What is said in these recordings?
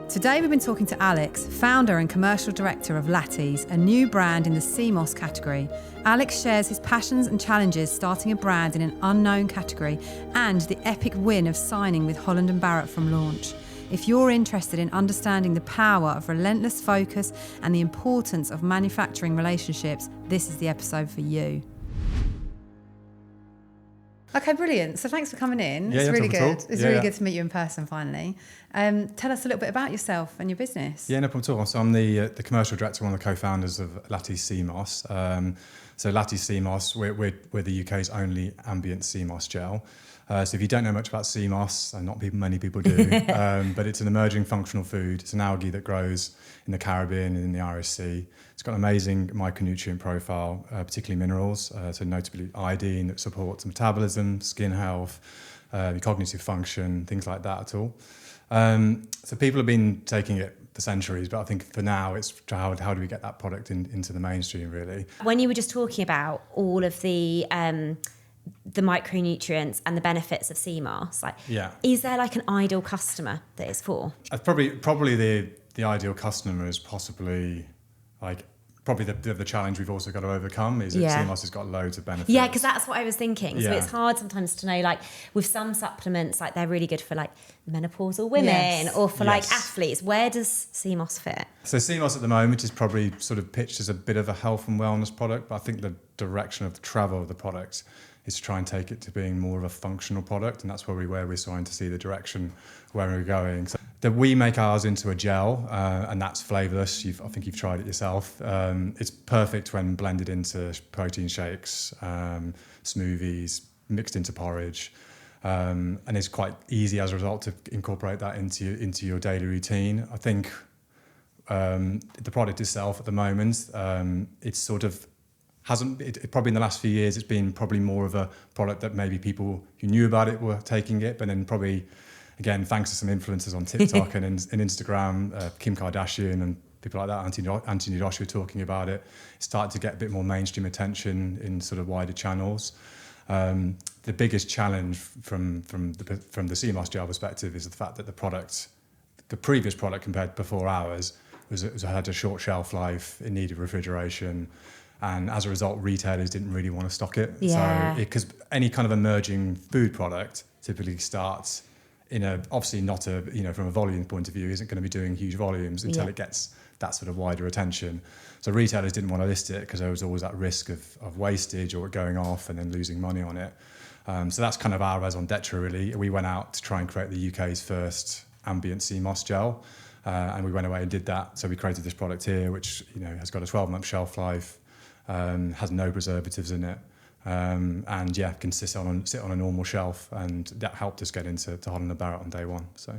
Today we've been talking to Alex, founder and commercial director of Latties, a new brand in the sea moss category. Alex shares his passions and challenges starting a brand in an unknown category and the epic win of signing with Holland Barrett from launch. If you're interested in understanding the power of relentless focus and the importance of manufacturing relationships, this is the episode for you. Okay, brilliant. So thanks for coming in. Yeah, it's really good. It's really yeah. good to meet you in person finally. Tell us a little bit about yourself and your business. Yeah, no problem at all. So I'm the commercial director, one of the co-founders of Latties Sea Moss. So Latties Sea Moss, we're the UK's only ambient sea moss gel. So if you don't know much about sea moss, and many people do, but it's an emerging functional food. It's an algae that grows in the Caribbean and in the Irish Sea. It's got an amazing micronutrient profile, particularly minerals, so notably iodine that supports metabolism, skin health, cognitive function, things like that at all. So people have been taking it for centuries, but I think for now it's how do we get that product into the mainstream, really. When you were just talking about all of the micronutrients and the benefits of sea moss, is there like an ideal customer that it's for? Probably the ideal customer is possibly the challenge we've also got to overcome is that sea moss has got loads of benefits. Yeah, because that's what I was thinking. So Yeah. it's hard sometimes to know, like with some supplements, like they're really good for like menopausal women or for like athletes. Where does sea moss fit? So sea moss at the moment is probably sort of pitched as a bit of a health and wellness product, but I think the direction of the travel of the product is to try and take it to being more of a functional product, and that's where we're starting to see the direction where we're going. So we make ours into a gel, and that's flavourless. I think you've tried it yourself. It's perfect when blended into protein shakes, smoothies, mixed into porridge, and it's quite easy as a result to incorporate that into your daily routine. I think the product itself at the moment, it's sort of probably in the last few years, it's been probably more of a product that maybe people who knew about it were taking it, but then probably, again, thanks to some influencers on TikTok and Instagram, Kim Kardashian and people like that, Anthony Joshua talking about it, it started to get a bit more mainstream attention in sort of wider channels. The biggest challenge from the sea moss gel perspective is the fact that the previous product compared to before ours had a short shelf life, it needed refrigeration. And as a result, retailers didn't really want to stock it. Yeah. So, because any kind of emerging food product typically starts obviously not from a volume point of view, isn't going to be doing huge volumes until it gets that sort of wider attention. So retailers didn't want to list it because there was always that risk of wastage or it going off and then losing money on it. So that's kind of our raison d'etre, really. We went out to try and create the UK's first ambient sea moss gel. And we went away and did that. So we created this product here, which has got a 12-month shelf life. Has no preservatives in it, and can sit on a normal shelf, and that helped us get into Holland Barrett on day one. So,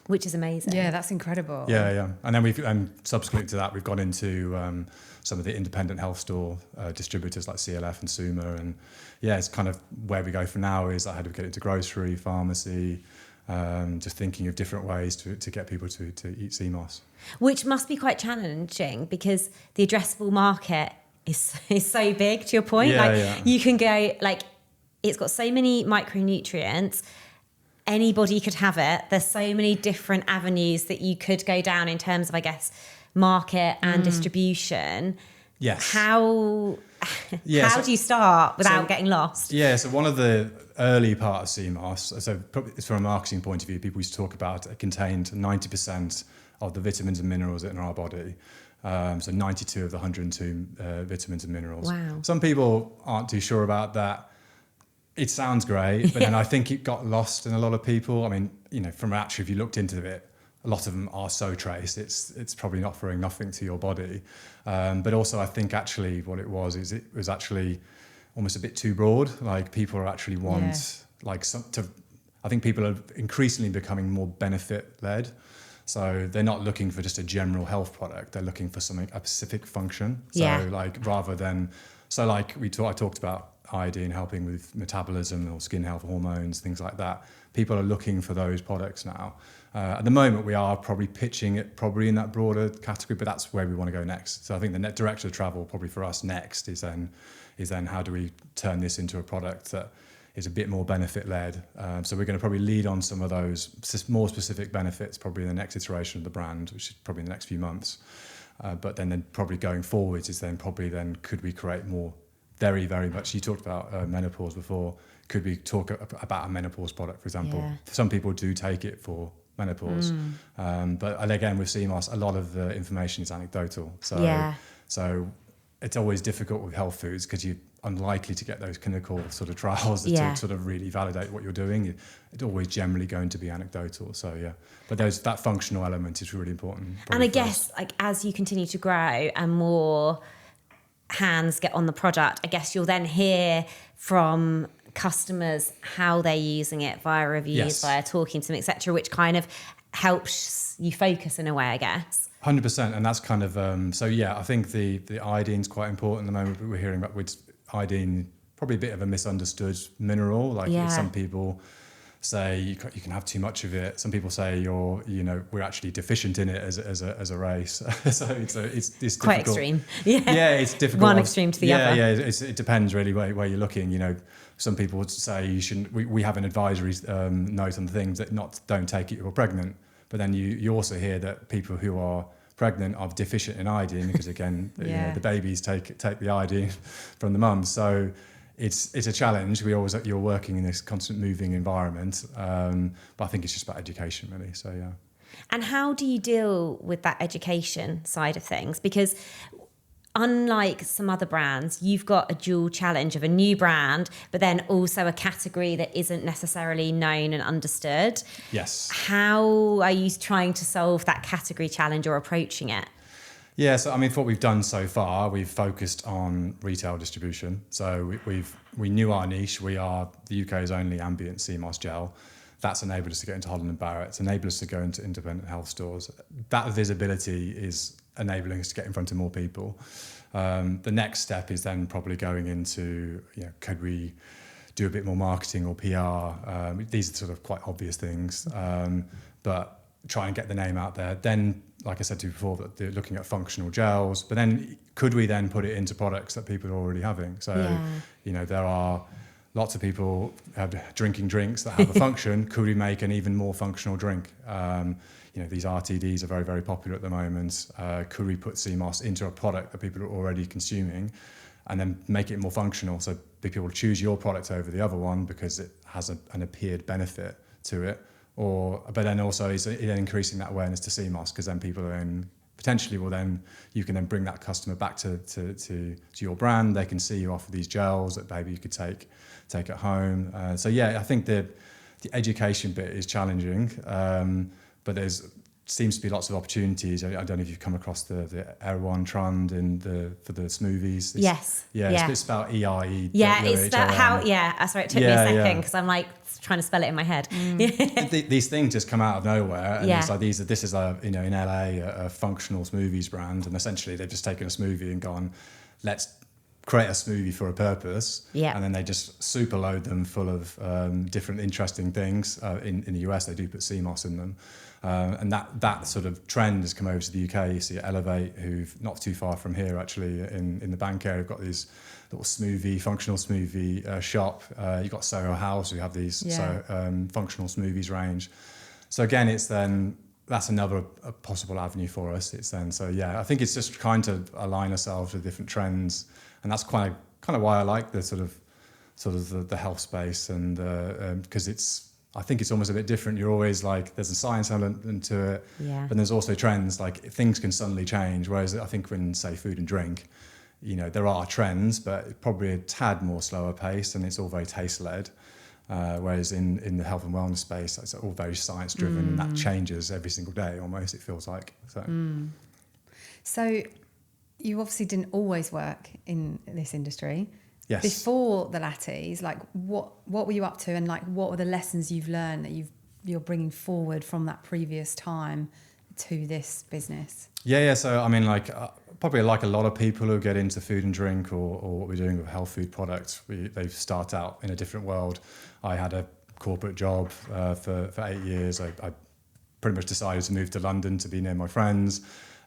which is amazing. Yeah, that's incredible. Yeah, and then subsequent to that, we've gone into some of the independent health store distributors like CLF and Suma, and it's kind of where we go for now is how do we get it to grocery, pharmacy. Just thinking of different ways to get people to eat sea moss, which must be quite challenging because the addressable market is so big, to your point. You can go, it's got so many micronutrients, anybody could have it. There's so many different avenues that you could go down in terms of, I guess, market and distribution. Yes. How do you start without getting lost? Yeah, so one of the early part of sea moss, so probably from a marketing point of view, people used to talk about it contained 90% of the vitamins and minerals in our body. So 92 of the 102 vitamins and minerals. Wow. Some people aren't too sure about that. It sounds great, but then I think it got lost in a lot of people. I mean, if you looked into it, a lot of them are so trace. It's probably offering nothing to your body. But also I think actually what it was actually almost a bit too broad. Like people are actually I think people are increasingly becoming more benefit led. So they're not looking for just a general health product. They're looking for a specific function. So I talked about iodine helping with metabolism or skin health hormones, things like that. People are looking for those products now. At the moment, we are probably pitching it in that broader category, but that's where we want to go next. So I think the net direction of travel probably for us next is then how do we turn this into a product that is a bit more benefit led. So we're going to probably lead on some of those more specific benefits probably in the next iteration of the brand, which is probably in the next few months. But then probably going forwards is then could we create more very, very much, you talked about menopause before, could we talk about a menopause product, for example? Yeah. Some people do take it for menopause. But again, with CMOS, a lot of the information is anecdotal. So it's always difficult with health foods because you're unlikely to get those clinical sort of trials to sort of really validate what you're doing. It's always generally going to be anecdotal. So but that functional element is really important. And I guess like as you continue to grow and more hands get on the product, I guess you'll then hear from customers how they're using it via reviews, via talking to them, etc., which kind of helps you focus in a way, I guess. 100%, and that's kind of I think the iodine's quite important at the moment. We're hearing about iodine, probably a bit of a misunderstood mineral. Some people say you can have too much of it. Some people say we're actually deficient in it as a race. So it's quite difficult. Extreme. It's difficult. One extreme to the other. It depends really where you're looking. Some people would say you shouldn't. We have an advisory note on things that don't take it if you're pregnant. But then you also hear that people who are pregnant are deficient in iodine because again, the babies take the iodine from the mum. So it's a challenge. You're working in this constant moving environment. But I think it's just about education really. So yeah. And how do you deal with that education side of things? Because unlike some other brands, you've got a dual challenge of a new brand, but then also a category that isn't necessarily known and understood. Yes. How are you trying to solve that category challenge or approaching it? Yeah, so I mean, for what we've done so far, we've focused on retail distribution. So we knew our niche. We are the UK's only ambient CMOS gel. That's enabled us to get into Holland Barrett. It's enabled us to go into independent health stores. That visibility is enabling us to get in front of more people. The next step is then probably going into, could we do a bit more marketing or PR? These are sort of quite obvious things, but try and get the name out there. Then, like I said to you before, that they're looking at functional gels, but then could we then put it into products that people are already having? So, there are lots of people drinking drinks that have a function. Could we make an even more functional drink? These RTDs are very, very popular at the moment. Could we put CMOS into a product that people are already consuming and then make it more functional so people will choose your product over the other one because it has an appeared benefit to it? But then also is increasing that awareness to CMOS because then people are you can then bring that customer back to your brand. They can see you offer these gels that maybe you could take at home. I think the education bit is challenging. But seems to be lots of opportunities. I don't know if you've come across the Erewhon trend for the smoothies. It's about EIE. Sorry, it took me a second because I'm like trying to spell it in my head. These things just come out of nowhere, and it's like this is in LA a functional smoothies brand, and essentially they've just taken a smoothie and gone, let's create a smoothie for a purpose, and then they just super load them full of different interesting things. In the US, they do put CMOS in them. And that sort of trend has come over to the UK. You see Elevate, who've not too far from here actually in the bank area, have got these little functional smoothie shop. You've got Soho House, who have these functional smoothies range. So again, that's another possible avenue for us. I think it's just trying to align ourselves with different trends, and that's kind of why I like the sort of the health space, and because I think it's almost a bit different. You're always like, there's a science element to it, but there's also trends, like things can suddenly change. Whereas I think when, say, food and drink, there are trends, but probably a tad more slower pace, and it's all very taste-led. Whereas in the health and wellness space, it's all very science-driven, and that changes every single day almost, it feels like. So you obviously didn't always work in this industry. Yes. Before the Latties, like what were you up to, and like what were the lessons you've learned that you're bringing forward from that previous time to this business? Yeah. So I mean, probably like a lot of people who get into food and drink or what we're doing with health food products, they start out in a different world. I had a corporate job for 8 years. I pretty much decided to move to London to be near my friends.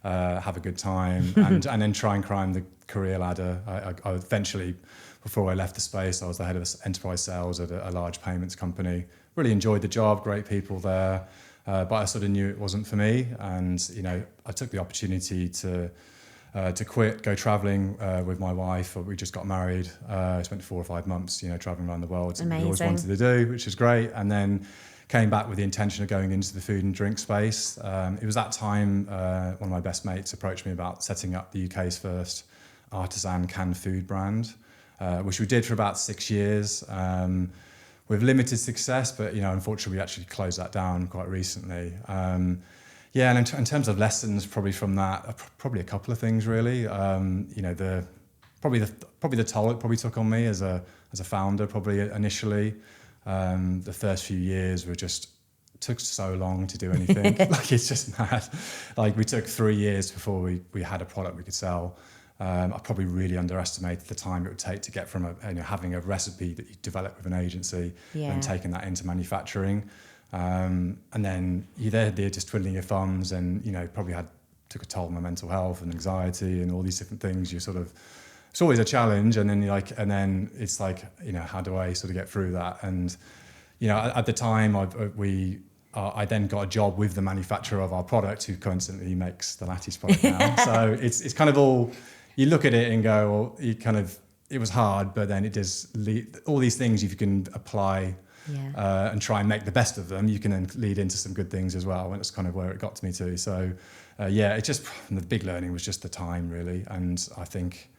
have a good time, and then try and climb the career ladder. I eventually, before I left the space, I was the head of enterprise sales at a large payments company. Really enjoyed the job, great people there, but I sort of knew it wasn't for me. And I took the opportunity to quit, go traveling with my wife. We just got married. I spent 4 or 5 months, traveling around the world. Something we always wanted to do, which is great. And then came back with the intention of going into the food and drink space. It was that time one of my best mates approached me about setting up the UK's first artisan canned food brand, which we did for about 6 years with limited success. But unfortunately, we actually closed that down quite recently. And in terms of lessons, probably from that, probably a couple of things really. The toll it probably took on me as a founder, probably initially. The first few years took so long to do anything. Like, it's just mad. Like, we took 3 years before we had a product we could sell. I probably really underestimated the time it would take to get from having a recipe that you develop with an agency and taking that into manufacturing. And then you're there just twiddling your thumbs, and probably took a toll on my mental health and anxiety and all these different things. It's always a challenge, and then it's like, how do I sort of get through that? And at the time, I then got a job with the manufacturer of our product, who coincidentally makes the Latties product now. So it's kind of all, you look at it and go, well, it was hard, but then it does lead, all these things, if you can apply and try and make the best of them, you can then lead into some good things as well. And it's kind of where it got to me too. So it just, the big learning was just the time really. And I think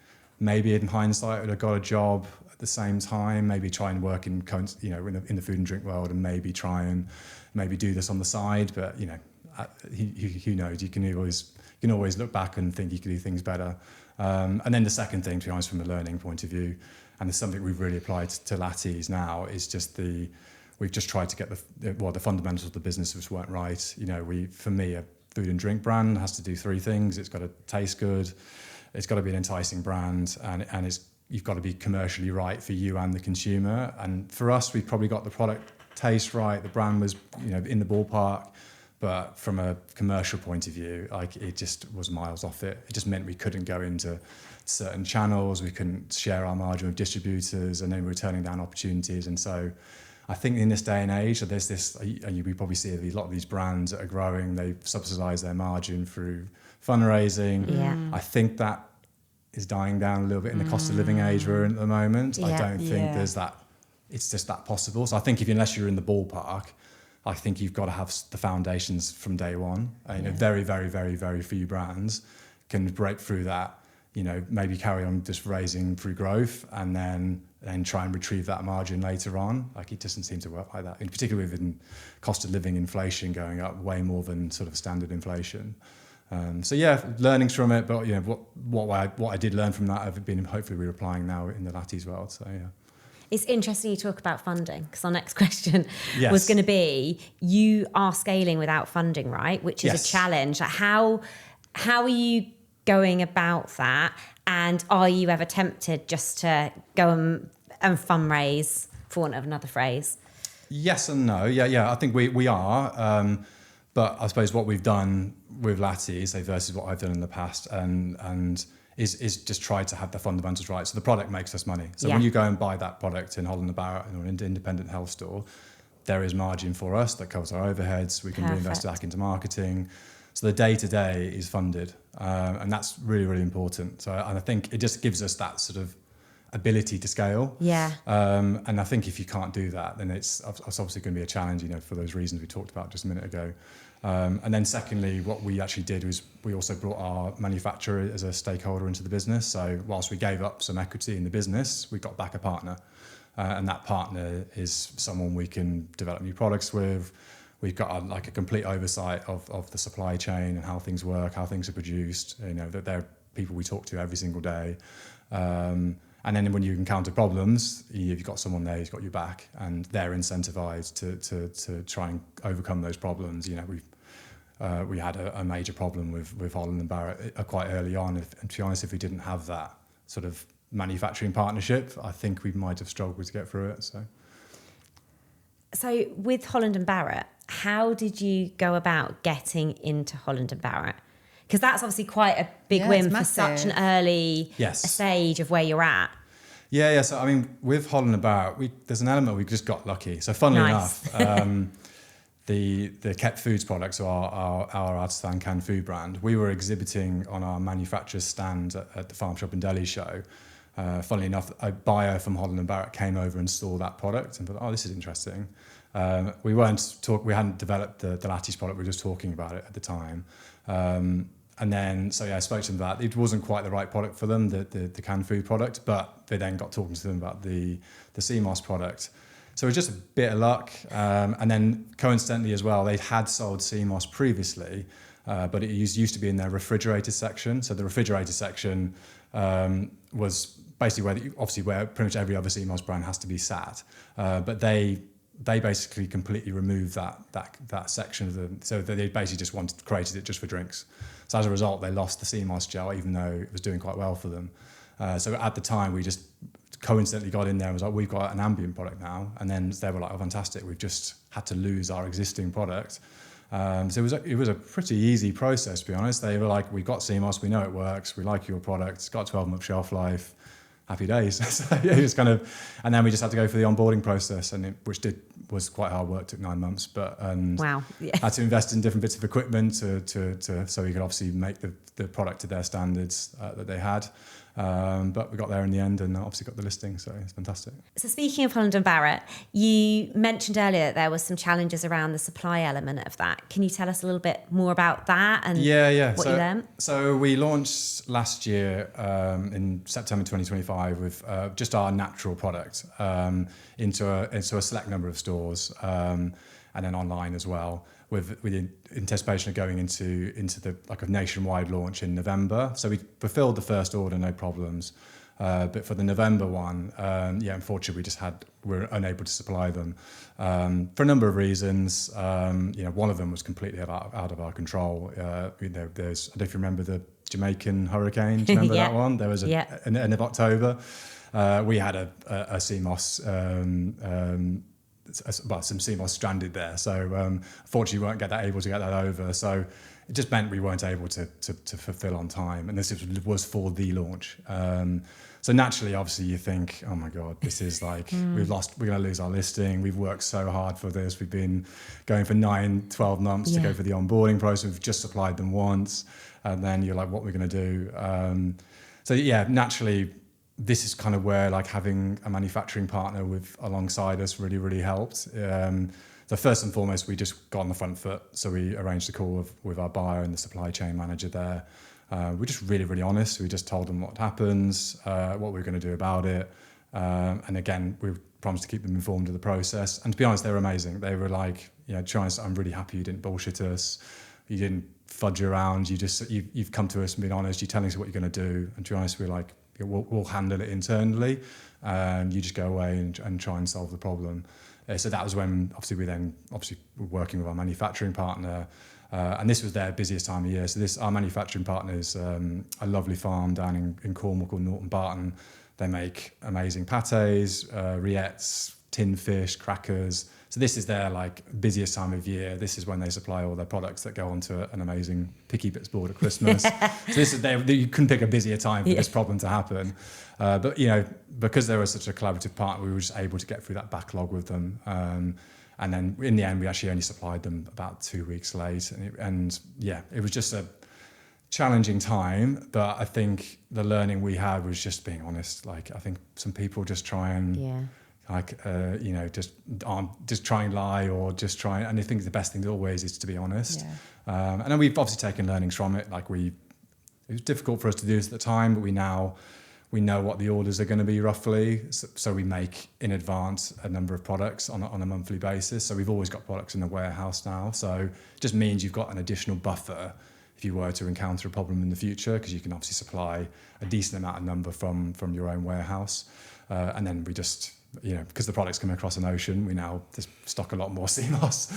maybe in hindsight, I would have got a job at the same time, maybe try and work in the food and drink world, and maybe try and do this on the side. But who knows? You can always look back and think you could do things better. And then the second thing, to be honest, from a learning point of view, and it's something we've really applied to Latties now, is just we've just tried to get the fundamentals of the business which weren't right. For me, a food and drink brand has to do 3 things. It's got to taste good, it's got to be an enticing brand, and you've got to be commercially right for you and the consumer. And for us, we probably got the product taste right. The brand was, in the ballpark, but from a commercial point of view, it just was miles off it. It just meant we couldn't go into certain channels, we couldn't share our margin with distributors, and then we were turning down opportunities. And so I think in this day and age, there's this, and we probably see a lot of these brands that are growing, they subsidise their margin through fundraising. Yeah. I think that is dying down a little bit in the cost of living age we're in at the moment. I don't think there's that, it's just that possible. So I think unless you're in the ballpark, I think you've got to have the foundations from day one. Very, very, very, very few brands can break through that, maybe carry on just raising through growth and then try and retrieve that margin later on. It doesn't seem to work like that, in particular with cost of living inflation going up way more than sort of standard inflation. Learnings from it, but what I did learn from that, I've been hopefully reapplying now in the Latties world. So yeah. It's interesting you talk about funding, because our next question was going to be, you are scaling without funding, right? Which is a challenge. How are you going about that? And are you ever tempted just to go and fundraise, for want of another phrase? Yes and no. Yeah. I think we are. But I suppose what we've done with Latties versus what I've done in the past and is just try to have the fundamentals right. So the product makes us money. So when you go and buy that product in Holland Barrett or an independent health store, there is margin for us that covers our overheads. We can reinvest back into marketing. So the day-to-day is funded. And that's really, really important. And I think it just gives us that sort of ability to scale. Yeah. And I think if you can't do that, then it's obviously going to be a challenge, for those reasons we talked about just a minute ago. And then secondly, what we actually did was we also brought our manufacturer as a stakeholder into the business. So whilst we gave up some equity in the business, we got back a partner. And that partner is someone we can develop new products with. We've got a complete oversight of the supply chain and how things work, how things are produced, that they're people we talk to every single day. And then when you encounter problems, you've got someone there who's got your back, and they're incentivized to try and overcome those problems. We had a major problem with Holland Barrett quite early on. And to be honest, if we didn't have that sort of manufacturing partnership, I think we might have struggled to get through it. So with Holland Barrett, how did you go about getting into Holland Barrett? Because that's obviously quite a big win for such an early stage of where you're at. Yeah. So, I mean, with Holland Barrett, there's an element we just got lucky. So, funnily enough, the kept foods products, or our artisan canned food brand, we were exhibiting on our manufacturer's stand at the Farm Shop and Deli show. Funnily enough, a buyer from Holland Barrett came over and saw that product and thought, oh, this is interesting. We hadn't developed the Latties product, we were just talking about it at the time. And then, I spoke to them about it. It wasn't quite the right product for them, the canned food product, but they then got talking to them about the CMOS product. So it was just a bit of luck. And then coincidentally as well, they had sold CMOS previously, but it used to be in their refrigerator section. So the refrigerator section was basically where pretty much every other CMOS brand has to be sat. But they basically completely removed that section of them. So they basically just created it just for drinks. So as a result, they lost the CMOS gel, even though it was doing quite well for them. So at the time, we just coincidentally got in there and was like, we've got an ambient product now. And then they were like, oh, fantastic. We've just had to lose our existing product. So it was a pretty easy process, to be honest. They were like, we've got CMOS, we know it works, we like your product, it's got a 12-month shelf life. Happy days. So it was kind of, and then we just had to go through the onboarding process, which was quite hard work, took 9 months, but wow, had to invest in different bits of equipment so we could obviously make the product to their standards that they had. But we got there in the end and obviously got the listing, so it's fantastic. So speaking of Holland Barrett, you mentioned earlier that there was some challenges around the supply element of that. Can you tell us a little bit more about that and what you learned? So we launched last year in September 2025 with just our natural product into a select number of stores and then online as well, with the anticipation of going into the a nationwide launch in November. So we fulfilled the first order, no problems. But for the November one, unfortunately, we're unable to supply them for a number of reasons. One of them was completely out of our control. There's, I don't know if you remember the Jamaican hurricane. Do you remember that one? There was in the end of October. We had a CMOS. Some CMOS stranded there, so unfortunately we weren't able to get that over. So it just meant we weren't able to fulfill on time, and this was for the launch. So naturally, obviously, you think, oh my God, this is like we're going to lose our listing. We've worked so hard for this. We've been going for 9-12 months to go for the onboarding process. We've just supplied them once, and then you're like, what are we going to do? Naturally, this is kind of where having a manufacturing partner alongside us really, really helped. So first and foremost, we just got on the front foot. So we arranged a call with our buyer and the supply chain manager there. We're just really, really honest. We just told them what happens, what we're going to do about it. And again, we promised to keep them informed of the process. And to be honest, they were amazing. They were like, I'm really happy you didn't bullshit us. You didn't fudge around. You've come to us and been honest. You're telling us what you're going to do. And to be honest, we're like, we'll handle it internally, and you just go away and try and solve the problem. So that was when we were working with our manufacturing partner, and this was their busiest time of year. So our manufacturing partner is a lovely farm down in Cornwall called Norton Barton. They make amazing pâtés, rillettes, tinned fish, crackers. So this is their busiest time of year. This is when they supply all their products that go onto an amazing picky bits board at Christmas. So this is you couldn't pick a busier time for this problem to happen. But because they were such a collaborative partner, we were just able to get through that backlog with them. And then in the end, we actually only supplied them about 2 weeks late. It was just a challenging time. But I think the learning we had was just being honest. I think some people just try and just try and lie or just try, and I think the best thing always is to be honest. And then we've obviously taken learnings from it. It was difficult for us to do this at the time, but we know what the orders are going to be roughly. So we make in advance a number of products on a monthly basis. So we've always got products in the warehouse now. So it just means you've got an additional buffer if you were to encounter a problem in the future, because you can obviously supply a decent amount of number from your own warehouse. And then we just, because the product's coming across an ocean, we now just stock a lot more CMOS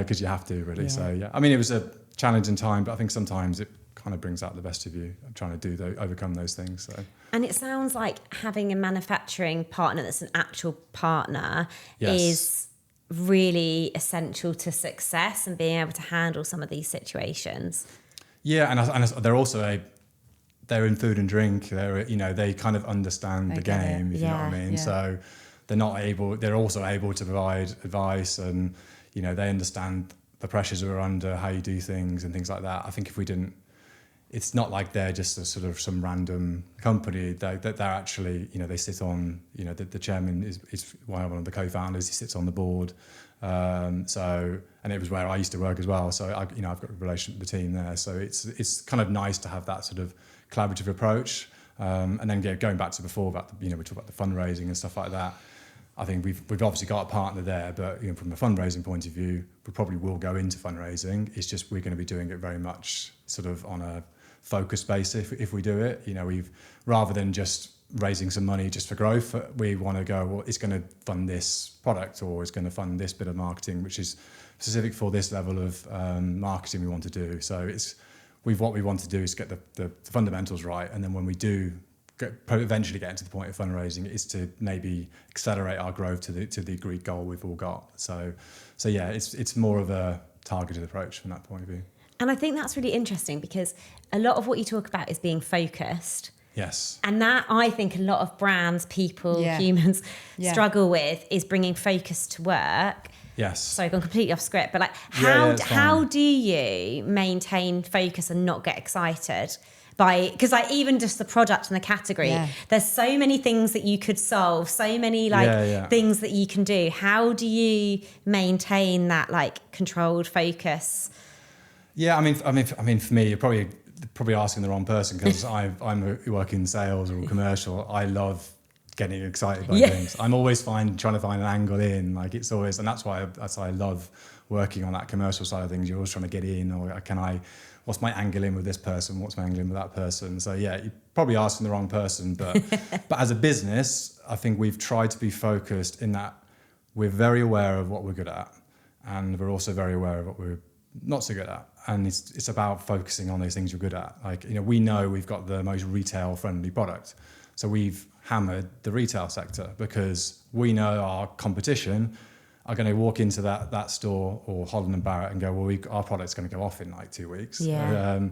because you have to really. So it was a challenging time, but I think sometimes it kind of brings out the best of you, trying to overcome those things. So. And it sounds like having a manufacturing partner that's an actual partner is really essential to success and being able to handle some of these situations. Yeah, and they're also they're in food and drink. They kind of understand the game, if you know what I mean. Yeah. So they're also able to provide advice, and they understand the pressures we're under, how you do things and things like that. I think if we didn't, it's not like they're just a sort of some random company. They're actually, they sit on, the chairman is one of the co-founders. He sits on the board. And it was where I used to work as well. So I've got a relationship with the team there. So it's kind of nice to have that sort of collaborative approach. And then going back to before about we talk about the fundraising and stuff like that. I think we've obviously got a partner there, but from a fundraising point of view, we probably will go into fundraising. It's just we're going to be doing it very much sort of on a focused basis if we do it. We've rather than just raising some money just for growth, we want to go, well, it's going to fund this product or it's going to fund this bit of marketing, which is specific for this level of marketing we want to do. So what we want to do is get the fundamentals right, and then when we do eventually get to the point of fundraising, is to maybe accelerate our growth to the agreed goal we've all got. So yeah, it's more of a targeted approach from that point of view. And I think that's really interesting because a lot of what you talk about is being focused. Yes. And that I think a lot of brands, people, humans struggle with is bringing focus to work. Yes. So I've gone completely off script, but how do you maintain focus and not get excited? Because even just the product and the category, there's so many things that you could solve, so many things that you can do. How do you maintain that controlled focus? Yeah, I mean, for me, you're probably asking the wrong person, because I'm working in sales or commercial. I love getting excited by things. I'm always trying to find an angle in. It's always, and that's why I love working on that commercial side of things. You're always trying to get in, or what's my angle in with this person? What's my angle in with that person? So yeah, you're probably asking the wrong person. But but as a business, I think we've tried to be focused in that we're very aware of what we're good at, and we're also very aware of what we're not so good at. And it's about focusing on those things you're good at. We know we've got the most retail friendly product. So we've hammered the retail sector because we know our competition are going to walk into that store or Holland Barrett and go, well, our product's going to go off in 2 weeks. Yeah.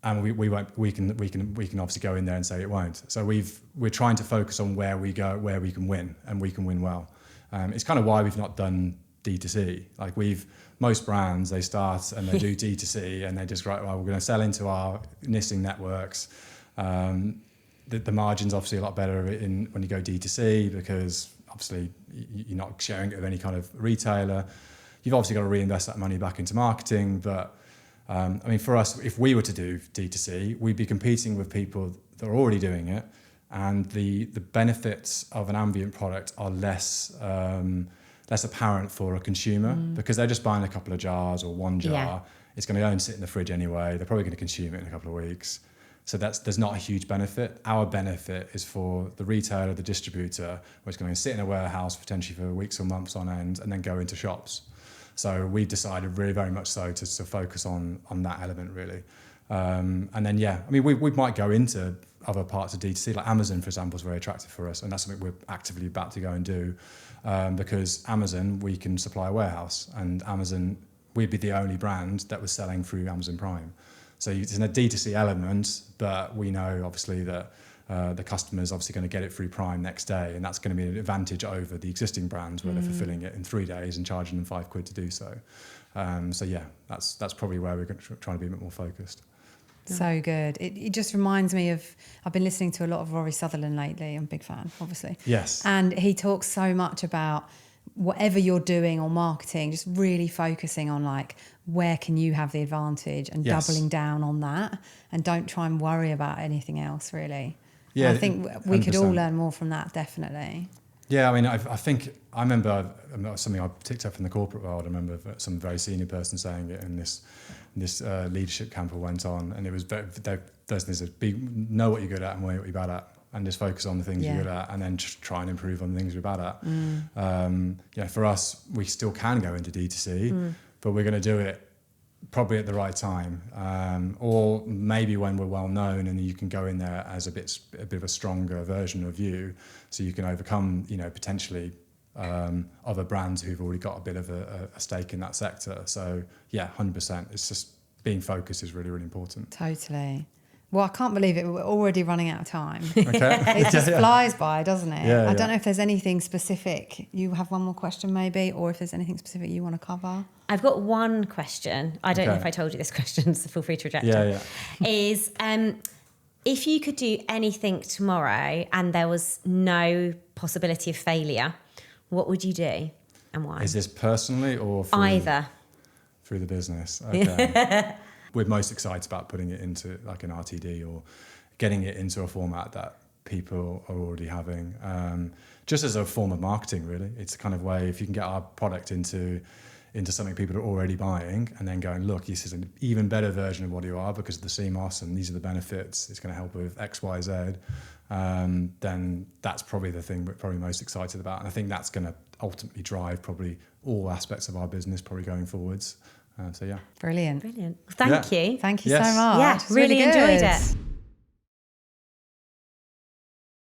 And we won't. We can obviously go in there and say it won't. So we're trying to focus on where we can win, and we can win well. It's kind of why we've not done D2C. Most brands, they start and they do D2C and they just write, well, we're going to sell into our knitting networks. The margin's obviously a lot better when you go D2C, because obviously you're not sharing it with any kind of retailer. You've obviously got to reinvest that money back into marketing. But for us, if we were to do D2C, we'd be competing with people that are already doing it. And the benefits of an ambient product are less apparent for a consumer, because they're just buying a couple of jars or one jar. Yeah. It's going to go and sit in the fridge anyway. They're probably going to consume it in a couple of weeks. So there's not a huge benefit. Our benefit is for the retailer, the distributor, who's going to sit in a warehouse potentially for weeks or months on end, and then go into shops. So we've decided really very much so to focus on that element really. And then we might go into other parts of D2C, like Amazon, for example, is very attractive for us, and that's something we're actively about to go and do. Because Amazon, we can supply a warehouse, and Amazon, we'd be the only brand that was selling through Amazon Prime. So it's in a D2C element, but we know obviously that the customer's obviously going to get it through Prime next day, and that's going to be an advantage over the existing brands where they're fulfilling it in 3 days and charging them £5 to do so. That's probably where we're trying to be a bit more focused. So good. It just reminds me of, I've been listening to a lot of Rory Sutherland lately. I'm a big fan, obviously. Yes. And he talks so much about whatever you're doing or marketing, just really focusing on where can you have the advantage, and doubling down on that, and don't try and worry about anything else really. Yeah, and I think we 100%. Could all learn more from that, definitely. Yeah, I remember something I picked up from the corporate world. I remember some very senior person saying it in this leadership camp I went on, and it was there's this know what you're good at and what you're bad at, and just focus on the things you're good at, and then just try and improve on the things you're bad at. For us, we still can go into D2C, but we're going to do it probably at the right time, or maybe when we're well known, and you can go in there as a bit of a stronger version of you, so you can overcome potentially other brands who've already got a bit of a stake in that sector. So 100%. It's just being focused is really, really important. Totally. Well, I can't believe it. We're already running out of time. Okay. It just flies by, doesn't it? Yeah, I don't know if there's anything specific. You have one more question maybe, or if there's anything specific you want to cover. I've got one question. I don't know if I told you this question, so feel free to reject it. Is if you could do anything tomorrow and there was no possibility of failure, what would you do and why? Is this personally or either? Through the business. Okay. We're most excited about putting it into like an RTD or getting it into a format that people are already having, just as a form of marketing, really. It's a kind of way, if you can get our product into something people are already buying and then going, look, this is an even better version of what you are because of the CMOS and these are the benefits, it's going to help with X, Y, Z, then that's probably the thing we're probably most excited about. And I think that's going to ultimately drive probably all aspects of our business probably going forwards. So yeah. Brilliant. Thank you. Thank you so much. Yeah, really enjoyed it.